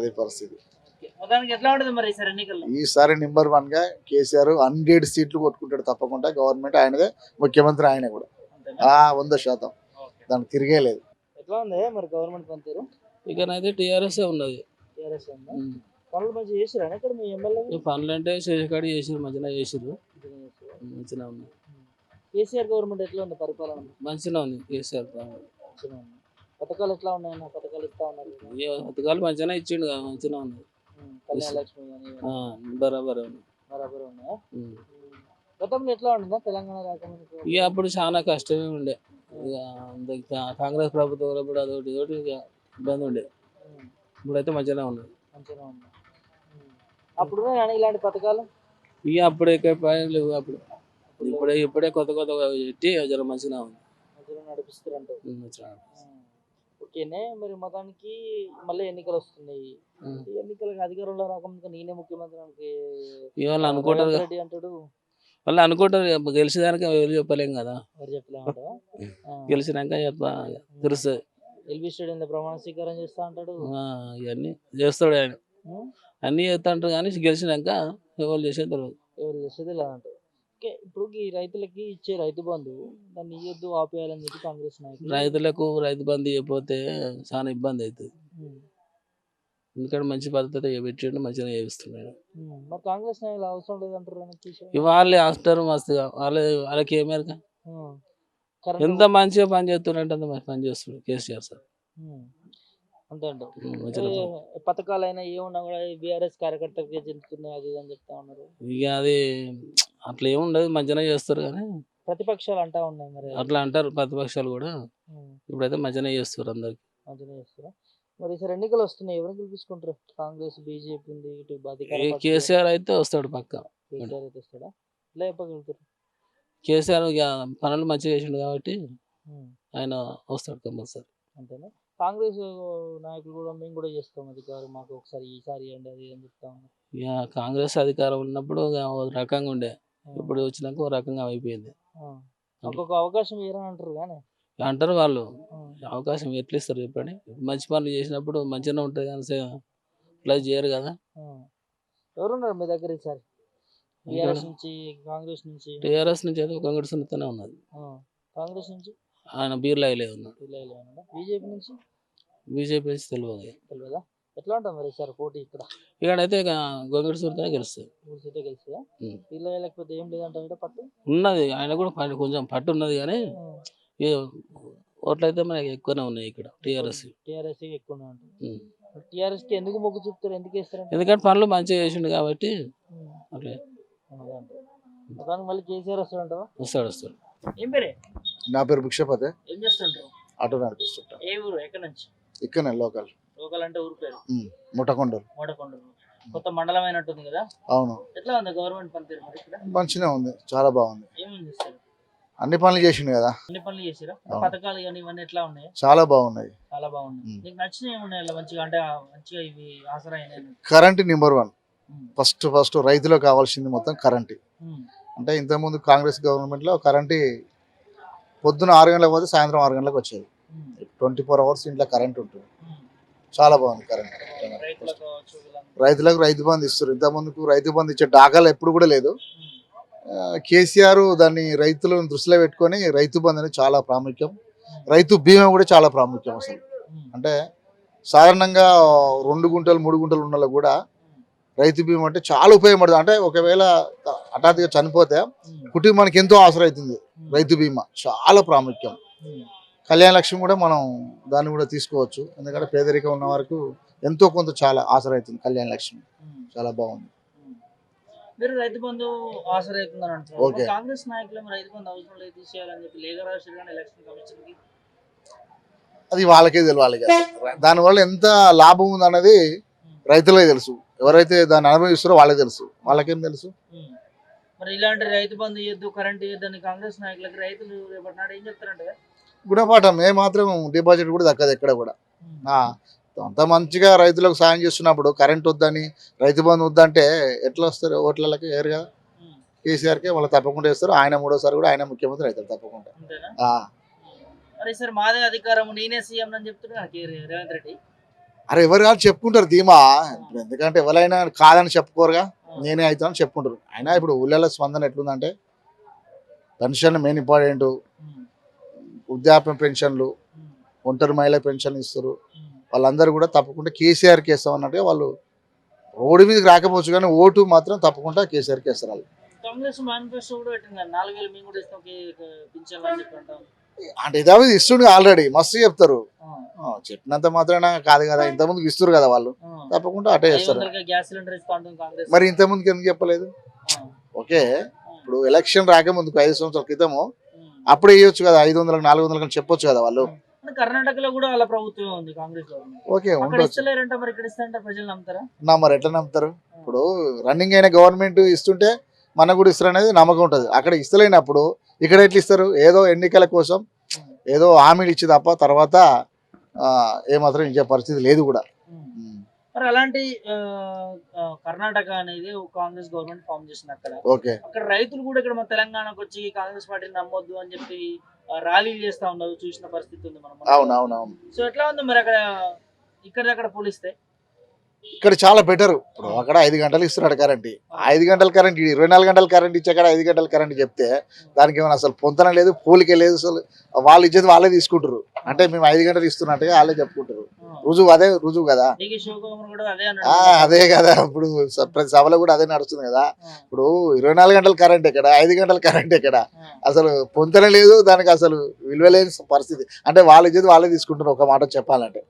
అదే పరిస్థితి. మొత్తానికి ఎట్లా ఉంటుంది మరి ఈసారి ఎన్నికల్లో? ఈసారి నెంబర్ 1 గా కేసీఆర్ 100 సీట్లు కొట్టుకుంటాడు తప్పకుండా. గవర్నమెంట్ ఆయనదే, ముఖ్యమంత్రి ఆయనే కూడా. అంతేనా? 100% ఓకే. దానికి తిరిగే లేదు. ఎట్లా ఉంది మరి గవర్నమెంట్ పనితీరు? ఇకనైతే టీఆర్ఎస్ ఉన్నది. టీఆర్ఎస్ ఉందా? పనులు మంచిగా చేసిరా ఇక్కడ మీ ఎమ్మెల్యే? ఈ పనులు అంటే చేసేకాడి చేసిరు, మంచిగా చేసిరు, మంచిగా ఉంది. కేసీఆర్ గవర్నమెంట్ ఎట్లా ఉంది పరిపాలన? మంచిగా ఉంది కేసీఆర్ పాలన. మంచిగా ఉంది. పథకాలు ఎట్లా ఉన్నాయన్న? పథకాలు ఇస్తా ఉన్నారు కదా? ఈ పథకాలు మంచిగానే ఇచ్చిండు కదా, మంచిగా ఉంది. కళ్యాణ లక్ష్మి కానీ బరాబర్ ఉంది. బరాబర్ ఉన్నాయా? గతంలో ఎట్లా ఉండిందా తెలంగాణ రాకముందు? ఇక అప్పుడు చాలా కష్టమే ఉండే. ఇక కాంగ్రెస్ ప్రభుత్వం ఉన్నప్పుడు అదొకటి ఇదొకటి ఇక ఇబ్బంది ఉండే. ఇప్పుడైతే మంచిగానే ఉన్నది. మంచిగా ఉంది. అప్పుడు ఉన్నాయా ఇలాంటి పథకాలు? ఇక అప్పుడు ఎక్కడ లేవు. అప్పుడు ఇప్పుడే కొత్త పెట్టి జర మంచిగా ఉంది. మంచిగా నడిపిస్తారంట. మంచిగా. ఓకేనే. మరి మొత్తానికి మళ్ళీ ఎన్నికలు వస్తున్నాయి. ఈ ఎన్నికలకు అధికారంలో రాకముందు నేనే ముఖ్యమంత్రి ఇవాళ అనుకుంటారు కదా. రెడ్డి అంటాడు. వాళ్ళు అనుకుంటారు గెలిచేదానికి ఎవరు చెప్పలేం కదా. ఎవరు చెప్పలేమంటావా? గెలిచినాక తెలుస్తుంది. ఎల్బీ స్టేడియంలో ప్రమాణ స్వీకారం చేస్తా అంటాడు. ఇవన్నీ చేస్తాడు ఆయన. అన్నీ చేస్తా అంటారు కానీ గెలిచినాక ఎవరు చేసేది తెలియదు. ఎవరు చేసేది లేదంటారు. ఓకే. ఇప్పుడు ఈ రైతులకి ఇచ్చే రైతు బంధు దాన్ని ఇవ్వద్దు, ఆపేయాలని చెప్పి కాంగ్రెస్ నాయకులు. రైతులకు రైతు బంధు ఇవ్వకపోతే చాలా ఇబ్బంది అవుతుంది. ఎందుకంటే మంచి పద్ధతి పెట్టిండు, మంచిగా చేస్తున్నాడు. మరి కాంగ్రెస్ నాయకులు అవసరం లేదంటారు. వాళ్ళే హాస్టర్ మస్తుగా వాళ్ళకి ఏమేరక ఎంత మంచిగా పని చేస్తున్నారంటే అంత మంచి పని చేస్తున్నాడు కేసీఆర్ సార్. అంతే అంటారు. పథకాలైనా ఏమున్నా కూడా బీఆర్ఎస్ కార్యకర్తలకే చెందుతున్నాయి అది అని చెప్తా ఉన్నారు. ఇక అది అట్లా ఏముండదు, మంచిగా చేస్తారు కానీ ప్రతిపక్షాలు అంటా ఉన్నాయి. మరి అట్లా అంటారు ప్రతిపక్షాలు కూడా. ఇప్పుడైతే మంచిగా చేస్తారు, అందరికి మంచిగా చేస్తారా? మరి ఈసారి ఎన్నికలు వస్తున్నాయి, ఎవరు గెలిపించుకుంటారు? కాంగ్రెస్, బీజేపీ ఉంది, ఇటు కేసీఆర్ అయితే వస్తాడు పక్క. కేసీఆర్ అయితే వస్తాడా? ఇలా చెప్పగలుగుతారు. కేసీఆర్ ఇక పనులు మంచిగా చేసిండు కాబట్టి ఆయన వస్తాడు కంపల్సరీ. అంతేనా? కాంగ్రెస్ నాయకులు కూడా మేము కూడా చేస్తాం అధికారం, మాకు ఒకసారి ఈసారి ఇవ్వండి అది అని చెప్తా ఉన్నారు. ఇక కాంగ్రెస్ అధికారం ఉన్నప్పుడు ఒక రకంగా ఉండే, ఇప్పుడు వచ్చినాక ఒక రకంగా అయిపోయింది. ఒక్కొక్క అవకాశం ఇవ్వరని అంటారు కానీ అంటారు వాళ్ళు. అవకాశం ఎట్లా ఇస్తారు చెప్పండి? మంచి పనులు చేసినప్పుడు మంచిగానే ఉంటుంది కానీ ఇట్లా చేయరు కదా. ఎవరున్నారు మీ దగ్గర ఈసారి? టీఆర్ఎస్ నుంచి, కాంగ్రెస్ నుంచి? టీఆర్ఎస్ నుంచి అయితే కాంగ్రెస్ నుంచినే ఉన్నది. కాంగ్రెస్ నుంచి ఆయన బీర్లాయిలే ఉన్నాడు. బీజేపీ నుంచి? బీజేపీ నుంచి తెలియదా? ఎట్లా ఉంటాం మరి ఈసారి పోటీ ఇక్కడ? ఇక్కడైతే గొంగడి సూరితోనే గెలుస్తుంది. గెలుస్తుందా? వీళ్ళు లేకపోతే ఏం లేదంటే పట్టు ఉన్నది, ఆయన కూడా కొంచెం పట్టు ఉన్నది కానీ ఓట్లయితే మనకి ఎక్కువనే ఉన్నాయి ఇక్కడ. టీఆర్ఎస్ ఎక్కువనే ఉంటుంది. టీఆర్ఎస్ కి ఎందుకు మొగ్గు చూపుతారు, ఎందుకు వేస్తారు? ఎందుకంటే పనులు మంచిగా చేసిండు కాబట్టి. అట్లే మళ్ళీ కేసీఆర్ వస్తాడంటావా? వస్తాడు. ఏం పేరే? నా పేరు భిక్షపతే. ఏం చేస్తుంటారు? ఆటో నడిపిస్తుంటా. ఏ ఊరు, ఎక్కడి నుంచి? ఇక్కడనే లోకల్. లోకల్ అంటే ఊరు పేరు? ముఠకొండూరు. కొత్త మండలం అయినట్టుంది కదా? అవును. ఎట్లా ఉంది గవర్నమెంట్ పనితీరు మరి ఇక్కడ? మంచిగా ఉంది, చాలా బాగుంది. ఏమేమి చేస్తారు? అన్ని పనులు చేసిండు కదా. అన్ని పనులు చేసిరా? పథకాలు కానీ ఇవన్నీ ఎట్లా ఉన్నాయి? చాలా బాగున్నాయి. చాలా బాగున్నాయి. నీకు నచ్చినవి ఏమున్నాయి మంచిగా? అంటే మంచిగా ఇవి ఆసరా అయినాయి. Current number 1. ఫస్ట్ రైతులకు కావాల్సింది మొత్తం కరెంట్. అంటే ఇంతకుముందు కాంగ్రెస్ గవర్నమెంట్ లో కరెంట్ పొద్దున 6 గంటలకు పోతే సాయంత్రం 6 గంటలకు వచ్చేది. 24 hours ఇంట్లో కరెంట్ ఉంటుంది. చాలా బాగుంది కరెంట్. రైతులకు రైతు బంధు ఇస్తారు. ఇంతకుముందుకు రైతు బంధు ఇచ్చే దాఖలు ఎప్పుడు కూడా లేదు. కేసీఆర్ దాన్ని రైతులను దృష్టిలో పెట్టుకొని రైతు బంధు అనేది చాలా ప్రాముఖ్యం. రైతు బీమా కూడా చాలా ప్రాముఖ్యం. అసలు అంటే సాధారణంగా 2 గుంటలు 3 గుంటలు ఉన్న కూడా రైతు బీమా అంటే చాలా ఉపయోగపడుతుంది. అంటే ఒకవేళ హఠాత్తుగా చనిపోతే కుటుంబానికి ఎంతో అవసరం అవుతుంది. రైతు బీమా చాలా ప్రాముఖ్యం. కళ్యాణ లక్ష్మి కూడా మనం దాన్ని కూడా తీసుకోవచ్చు. ఎందుకంటే పేదరికం ఉన్న వరకు ఎంతో కొంత చాలా ఆసరా అవుతుంది. కళ్యాణ లక్ష్మి చాలా బాగుంది. మీరు రైతు బంధు ఆసరా అవుతుందని అంటారు. కాంగ్రెస్ నాయకులు రైతు బంధు అవసరం లేదు తీసేయాలని చెప్పి లేఖ రాశారు కానీ ఎలక్షన్ కమిషన్ కి. అది వాళ్ళకే తెలియాలి కదా. దానివల్ల ఎంత లాభం ఉంది అన్నది రైతులకే తెలుసు. ఎవరైతే దాన్ని అనుభవిస్తారో వాళ్ళకి తెలుసు. వాళ్ళకేం తెలుసు? మరి ఇలాంటి రైతు బంధు ఇవ్వద్దు, కరెంట్ ఇవ్వద్దని కాంగ్రెస్ నాయకులకి రైతులు రేపటి నాడు ఏం చెప్తారంటే గుణపాఠం. మాత్రం డిపాజిట్ కూడా దక్కదు ఎక్కడ కూడా. అంత మంచిగా రైతులకు సాయం చేస్తున్నప్పుడు కరెంట్ వద్దని, రైతు బంధు వద్దంటే ఎట్లా వస్తారు? ఓట్లకి ఏరు కదా. కేసీఆర్కే వాళ్ళు తప్పకుండా వేస్తారు. ఆయన 3వ సారి కూడా ఆయన ముఖ్యమంత్రి అవుతారు తప్పకుండా. మరి సార్ మాదే అధికారం, నేనే సీఎం అని చెప్తున్నా రేవంత్ రెడ్డి. అరే ఎవరు కాదు చెప్పుకుంటారు ధీమా. ఇప్పుడు ఎందుకంటే ఎవరైనా కాదని చెప్పుకోరుగా, నేనే అవుతానని చెప్పుకుంటారు. అయినా ఇప్పుడు ఊళ్ళలో స్పందన ఎట్లుందంటే పెన్షన్ మెయిన్ ఇంపార్టెంట్, వృద్ధాప్య పెన్షన్లు, ఒంటరి మహిళ పెన్షన్ ఇస్తారు. వాళ్ళందరూ కూడా తప్పకుండా కేసీఆర్కి వేస్తాం అన్నట్టుగా వాళ్ళు రోడ్డు మీదకి రాకపోవచ్చు కానీ ఓటు మాత్రం తప్పకుండా కేసీఆర్కి వేస్తారు వాళ్ళు. కాంగ్రెస్ మేనిఫెస్టో కూడా పెట్టింది 4,000 మేము కూడా ఇస్తాం పింఛన్లు అని చెప్పి అంటాం. అంటే ఇదే ఇస్తుండే ఆల్రెడీ మస్తు చెప్తారు. చెప్పినంత మాత్రాన కాదు కదా, ఇంతకుముందుకు ఇస్తారు కదా వాళ్ళు, తప్పకుండా అటే చేస్తారు. గ్యాస్ సిలిండర్ ఇస్తా అంటుంది కాంగ్రెస్. మరి ఇంతకుముందుకు ఎందుకు చెప్పలేదు? ఓకే, ఇప్పుడు ఎలక్షన్ రాకముందుకు 5 సంవత్సరాల క్రితము అప్పుడే ఇవ్వచ్చు కదా, 500 400 అని చెప్పొచ్చు కదా వాళ్ళు. కర్ణాటకలో కూడా వాళ్ళ ప్రభుత్వం ఉంది కాంగ్రెస్ గవర్నమెంట్. ఓకే, అక్కడ ఉండొచ్చు. ఇస్తలేరంట, మరి ఇక్కడ ఇస్తారంట, ప్రజలు నమ్ముతారా? మరి ఎట్లా నమ్ముతారు? ఇప్పుడు రన్నింగ్ అయిన గవర్నమెంట్ ఇస్తుంటే మనకు కూడా ఇస్తారు అనేది నమ్మకం ఉంటుంది. అక్కడ ఇస్తలేనప్పుడు ఇక్కడ ఎట్లా ఇస్తారు? ఏదో ఎన్నికల కోసం ఏదో హామీలు ఇచ్చి తప్ప తర్వాత ఏమాత్రం ఇచ్చే పరిస్థితి లేదు కూడా. మరి అలాంటి కర్ణాటక అనేది కాంగ్రెస్ గవర్నమెంట్ ఫామ్ చేసింది అక్కడ. ఓకే, అక్కడ రైతులు కూడా ఇక్కడ మన తెలంగాణకు వచ్చి కాంగ్రెస్ పార్టీని నమ్మొద్దు అని చెప్పి ర్యాలీలు చేస్తా ఉన్నారు, చూసిన పరిస్థితి ఉంది మనం. అవునవునవును. సో ఎట్లా ఉంది మరి అక్కడ ఇక్కడ పోలిస్తే? ఇక్కడ చాలా బెటర్. ఇప్పుడు అక్కడ 5 గంటలు ఇస్తున్నాడు కరెంట్, 5 గంటల కరెంట్ 24 గంటల కరెంట్ ఇచ్చే కాడ 5 గంటల కరెంట్ చెప్తే దానికి ఏమైనా అసలు పొంతన లేదు, పోలికే లేదు. అసలు వాళ్ళు ఇచ్చేది వాళ్ళే తీసుకుంటారు. అంటే మేము 5 గంటలు ఇస్తున్నట్టుగా వాళ్ళే చెప్పుకుంటారు. రుజువు అదే రుజువు కదా. అదే కదా, ఇప్పుడు ప్రతి సభలో కూడా అదే నడుస్తుంది కదా. ఇప్పుడు 24 గంటల కరెంట్ ఎక్కడ, 5 గంటల కరెంట్ ఎక్కడ? అసలు పొంతన లేదు, దానికి అసలు విలువ లేని పరిస్థితి. అంటే వాళ్ళు ఇచ్చేది వాళ్ళే తీసుకుంటారు ఒక మాట చెప్పాలంటే.